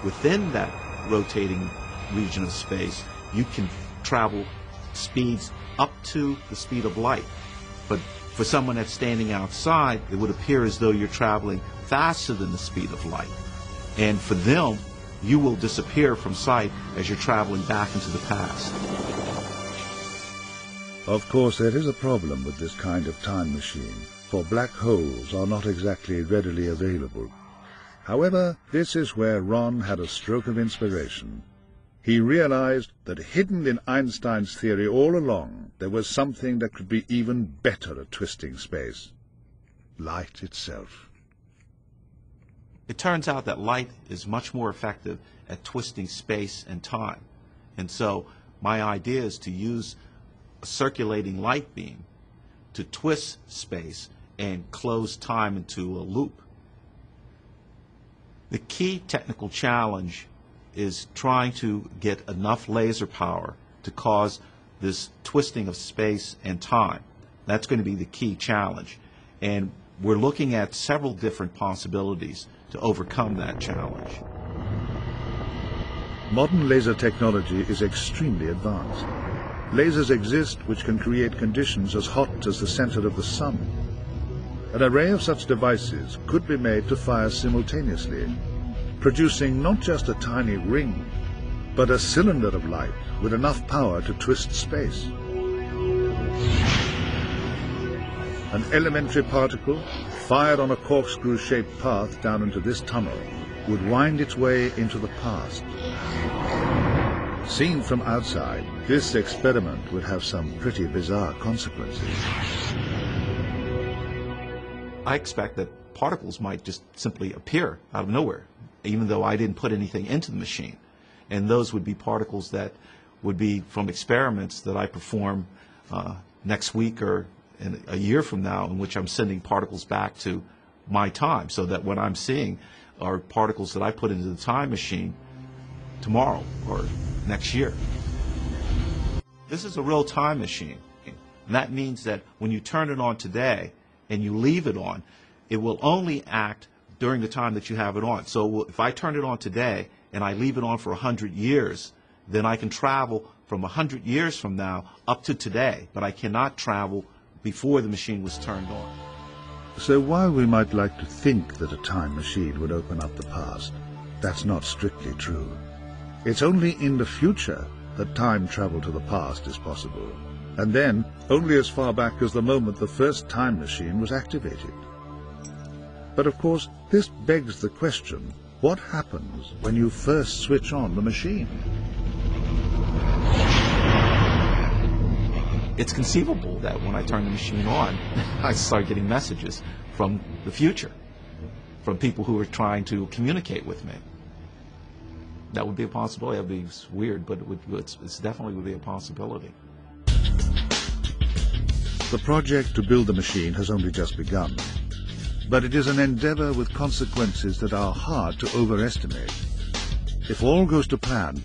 within that rotating region of space, you can travel speeds up to the speed of light. But for someone that's standing outside, it would appear as though you're traveling faster than the speed of light. And for them, you will disappear from sight as you're traveling back into the past. Of course, there is a problem with this kind of time machine, for black holes are not exactly readily available. However, this is where Ron had a stroke of inspiration. He realized that hidden in Einstein's theory all along, there was something that could be even better at twisting space: light itself. It turns out that light is much more effective at twisting space and time. And so my idea is to use a circulating light beam to twist space and close time into a loop. The key technical challenge is trying to get enough laser power to cause this twisting of space and time. That's going to be the key challenge. And we're looking at several different possibilities to overcome that challenge. Modern laser technology is extremely advanced. Lasers exist which can create conditions as hot as the center of the sun. An array of such devices could be made to fire simultaneously, producing not just a tiny ring, but a cylinder of light with enough power to twist space. An elementary particle, fired on a corkscrew-shaped path down into this tunnel, would wind its way into the past. Seen from outside, this experiment would have some pretty bizarre consequences. I expect that particles might just simply appear out of nowhere, even though I didn't put anything into the machine. And those would be particles that would be from experiments that I perform next week or in a year from now, in which I'm sending particles back to my time, so that what I'm seeing are particles that I put into the time machine tomorrow or next year. This is a real time machine, and that means that when you turn it on today and you leave it on, it will only act during the time that you have it on. So if I turn it on today and I leave it on for 100 years, then I can travel from 100 years from now up to today, but I cannot travel before the machine was turned on. So while we might like to think that a time machine would open up the past, that's not strictly true. It's only in the future that time travel to the past is possible, and then only as far back as the moment the first time machine was activated. But of course, this begs the question, what happens when you first switch on the machine? It's conceivable that when I turn the machine on, I start getting messages from the future, from people who are trying to communicate with me. That would be a possibility. That would be weird, but it's definitely would be a possibility. The project to build the machine has only just begun, but it is an endeavor with consequences that are hard to overestimate. If all goes to plan,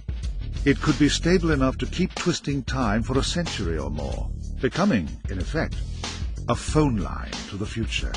it could be stable enough to keep twisting time for a century or more, becoming, in effect, a phone line to the future.